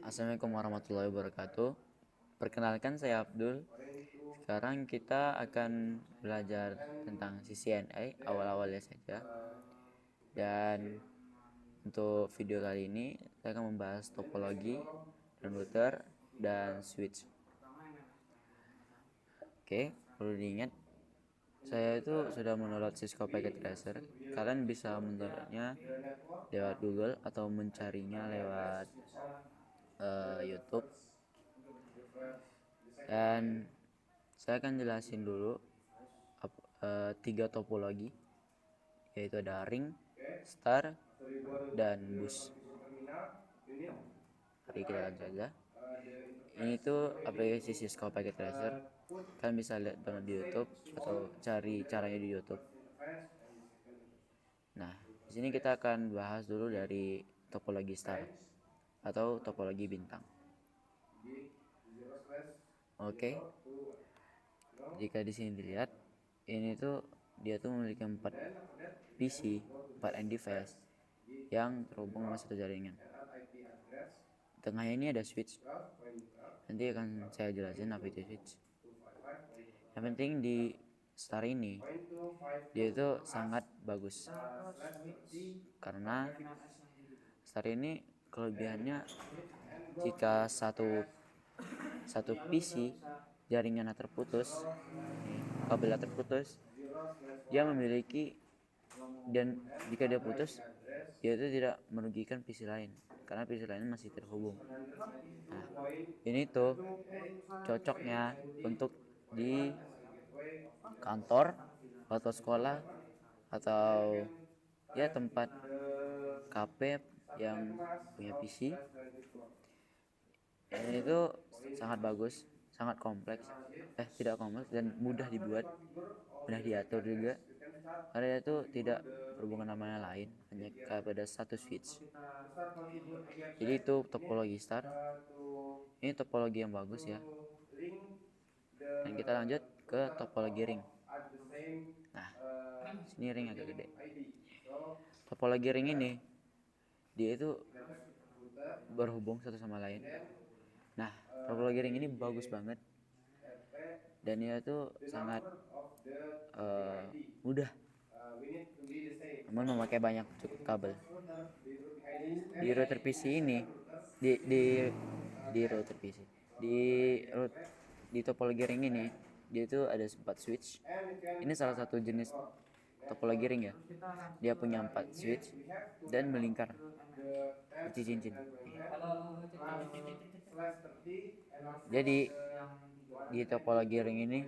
Assalamualaikum warahmatullahi wabarakatuh. Perkenalkan, saya Abdul. Sekarang kita akan belajar tentang CCNA awal-awalnya saja. Dan untuk video kali ini saya akan membahas topologi dan router dan switch. Oke, perlu diingat saya itu sudah mendownload Cisco Packet Tracer. Kalian bisa mendownloadnya lewat Google atau mencarinya lewat YouTube. Dan saya akan jelasin dulu tiga topologi, yaitu ada ring, star, dan bus. Mari kita lanjut saja. Ini tuh aplikasi Cisco Packet Tracer. Kalian bisa lihat download di YouTube atau cari caranya di YouTube. Nah, di sini kita akan bahas dulu dari topologi star atau topologi bintang. Oke. Jika di sini dilihat, ini tuh dia tuh memiliki 4 PC, 4 end device yang terhubung dengan satu jaringan. Tengahnya ini ada switch. Nanti akan saya jelasin apa itu switch. Yang penting di star ini dia itu sangat bagus karena star ini kelebihannya, jika satu PC jaringannya terputus, kabelnya terputus, dia memiliki, dan jika dia putus, dia itu tidak merugikan PC lain karena PC lain masih terhubung. Nah, ini tuh cocoknya untuk di kantor atau sekolah atau ya tempat kafe yang punya PC. Ini tuh sangat bagus, sangat kompleks, tidak kompleks dan mudah dibuat, mudah diatur juga, karena itu tidak berhubungan sama yang lain, hanya kepada satu switch. Jadi itu topologi star. Ini topologi yang bagus ya. Dan kita lanjut ke topologi ring. Nah, sini ring agak gede. Topologi ring ini dia itu berhubung satu sama lain. Nah, topologi ring ini bagus banget dan dia tuh sangat mudah, namun memakai banyak cukup kabel. Di router PC ini, di router PC, di di topologi ring ini, dia itu ada 4 switch. Ini salah satu jenis topologi ring ya. Dia punya 4 switch dan melingkar seperti cincin. Jadi di topologi ring ini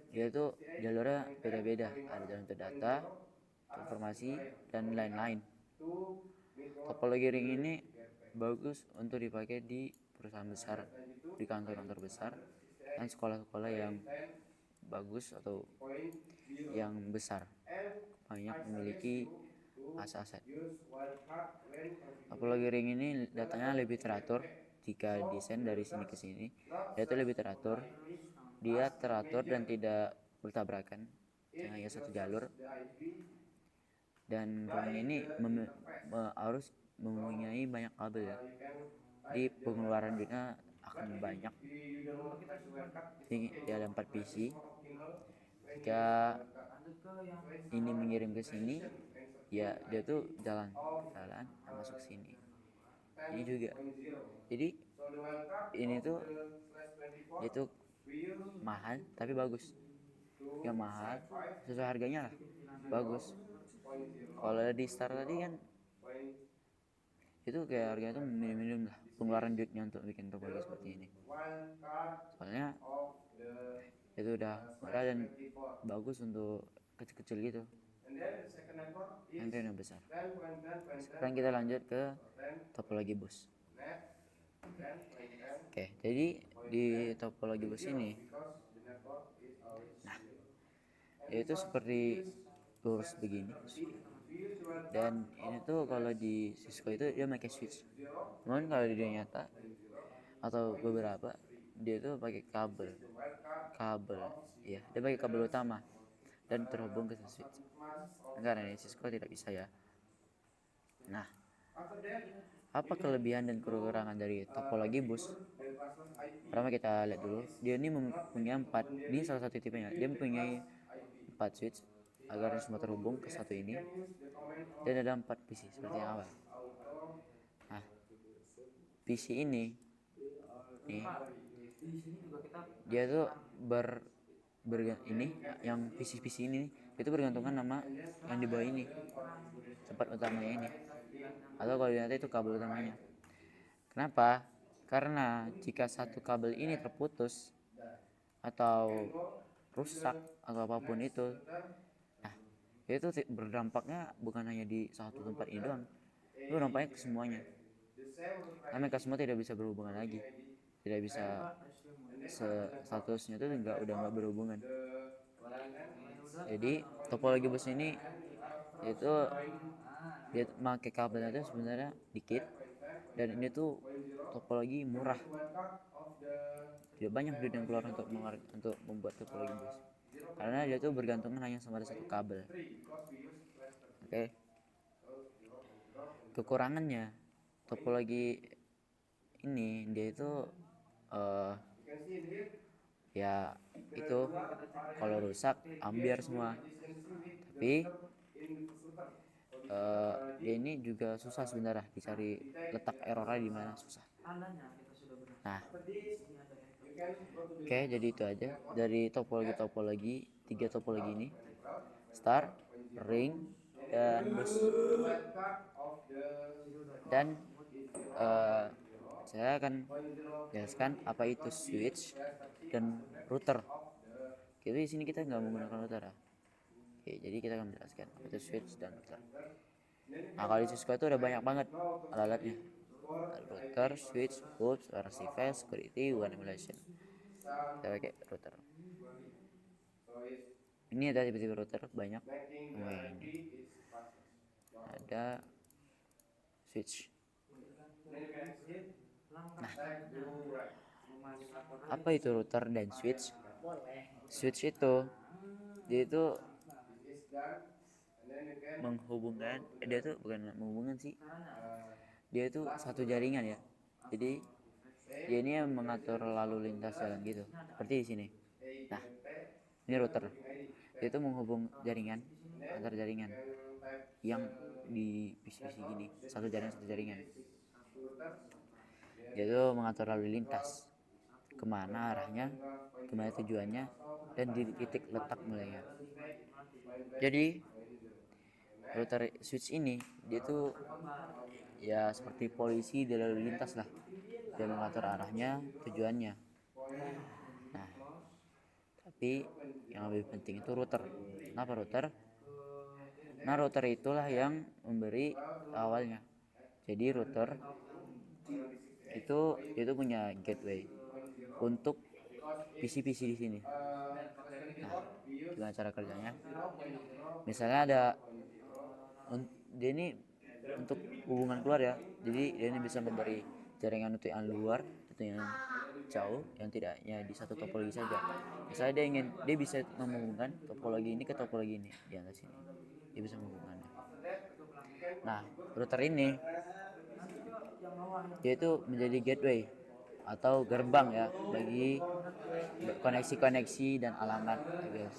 dia tuh jalurnya beda-beda, ada jalur untuk data, informasi, dan lain-lain. Topologi ring ini bagus untuk dipakai di perusahaan besar, di kantor-kantor besar, dan sekolah-sekolah yang bagus atau yang besar, banyak memiliki aset-aset. Topologi ring ini datanya lebih teratur. Jika desain dari sini ke sini, dia itu lebih teratur. Dia teratur dan tidak bertabrakan, hanya satu jalur. Dan ring ini harus mempunyai banyak kabel ya. Di pengeluaran duitnya akan banyak. Ini dia ada 4 PC. Jika ini mengirim ke sini, ya dia tuh jalan masuk sini. Ini juga. Jadi ini tuh dia tuh mahal tapi bagus. Ya mahal sesuai harganya lah, bagus. Kalau di Star tadi kan itu kayak harganya tuh minim-minim lah pengeluaran duitnya untuk bikin topologi seperti ini. Soalnya itu udah murah dan bagus untuk kecil-kecil gitu, nanti yang besar. Sekarang kita lanjut ke topologi bus. Oke, jadi di topologi bus ini, nah itu seperti lurus begini, dan ini tuh kalau di Cisco itu dia pakai switch. Namun kalau di dunia nyata atau beberapa, dia tuh pakai kabel ya, dia pakai kabel utama dan terhubung ke switch. Karena ini Cisco tidak bisa ya. Nah, Apa kelebihan dan kekurangan dari topologi bus? Pertama kita lihat dulu, dia ini mempunyai empat, ini salah satu tipenya, dia mempunyai 4 switch agar semua terhubung ke satu ini, dan ada 4 PC seperti yang awal. Nah, PC ini nih, dia tuh ini yang PC ini itu bergantungan sama yang di bawah ini, tempat utamanya ini, atau kalau nanti itu kabel utamanya. Kenapa? Karena jika satu kabel ini terputus atau rusak atau apapun itu, nah itu berdampaknya bukan hanya di satu tempat ini doang, itu dampaknya ke semuanya. Karena mereka semua tidak bisa berhubungan lagi, tidak bisa, statusnya itu udah nggak berhubungan. Jadi topologi bus ini itu dia pakai kabelnya itu sebenarnya dikit, dan ini tuh topologi murah, tidak banyak duit yang keluar untuk membuat topologi bus, karena dia tuh bergantungan hanya sama ada satu kabel. Oke. Kekurangannya topologi ini, dia itu uh, ya itu kalau rusak ambiar semua. Tapi dia ini juga susah sebenarnya dicari letak errornya di mana, susah. Nah, oke, jadi itu aja dari topologi, tiga topologi ini: star, ring, dan bus. Dan saya akan jelaskan apa itu switch dan router. Jadi di sini kita nggak menggunakan router ya. Oke, jadi kita akan menjelaskan apa itu switch dan router. Nah, kalau di Cisco itu udah banyak banget alat-alatnya. Router, switch, hoops, receiver, security, one emulation. Kita pakai router. Ini ada tipe-tipe router banyak. Yang ini ada switch. Nah, apa itu router dan switch? Switch itu dia itu menghubungkan, dia tuh bukan menghubungkan sih, dia itu satu jaringan ya. Jadi dia ini yang mengatur lalu lintas jalan gitu, seperti di sini. Nah, ini router, dia itu menghubung jaringan antar jaringan yang di PC gini, satu jaringan. Dia itu mengatur lalu lintas, kemana arahnya, kemana tujuannya, dan di titik letak mulainya. Jadi router switch ini dia tuh ya seperti polisi di lalu lintas lah, dia mengatur arahnya, tujuannya. Nah, tapi yang lebih penting itu router. Kenapa router? Nah, router itulah yang memberi awalnya. Jadi router itu punya gateway untuk PC-PC di sini. Nah, gimana cara kerjanya? Misalnya ada dia ini untuk hubungan keluar ya. Jadi dia ini bisa memberi jaringan untuk yang luar, untuk yang jauh, yang tidaknya di satu topologi saja. Misalnya dia bisa menghubungkan topologi ini ke topologi ini di atas sini. Dia bisa menghubungkannya. Nah, router ini dia itu menjadi gateway atau gerbang ya bagi koneksi-koneksi dan alamat guys.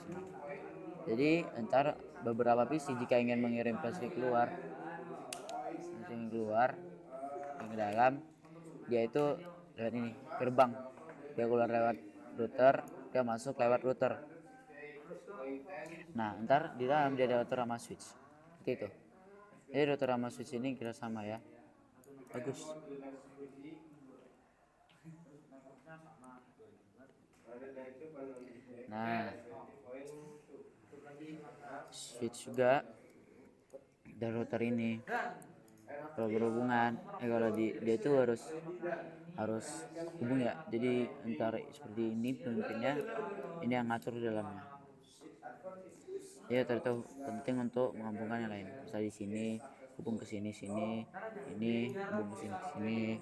Jadi entar beberapa PC jika ingin mengirim PC keluar yang ke dalam, dia itu lewat ini gerbang, dia keluar lewat router, dia masuk lewat router. Nah, ntar di dalam dia ada router sama switch seperti itu. Jadi router sama switch ini kira sama ya, bagus. Nah, switch juga dan router ini kalau berhubungan, kalau dia itu harus hubung ya. Jadi entar seperti ini pemimpinnya, ini yang ngatur di dalamnya. Ya, ternyata penting untuk menghubungkan yang lain. Misalnya di sini hubung ke sini, ini hubung ke sini,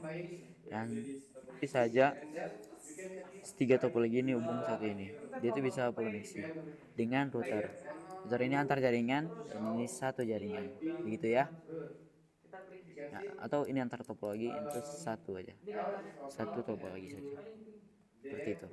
dan bisa saja tiga topologi ini hubung satu ini. Dia itu bisa koneksi dengan router. Router ini antar jaringan dan ini satu jaringan. Begitu ya. Nah, atau ini antar topologi itu satu aja, satu topologi saja, seperti itu.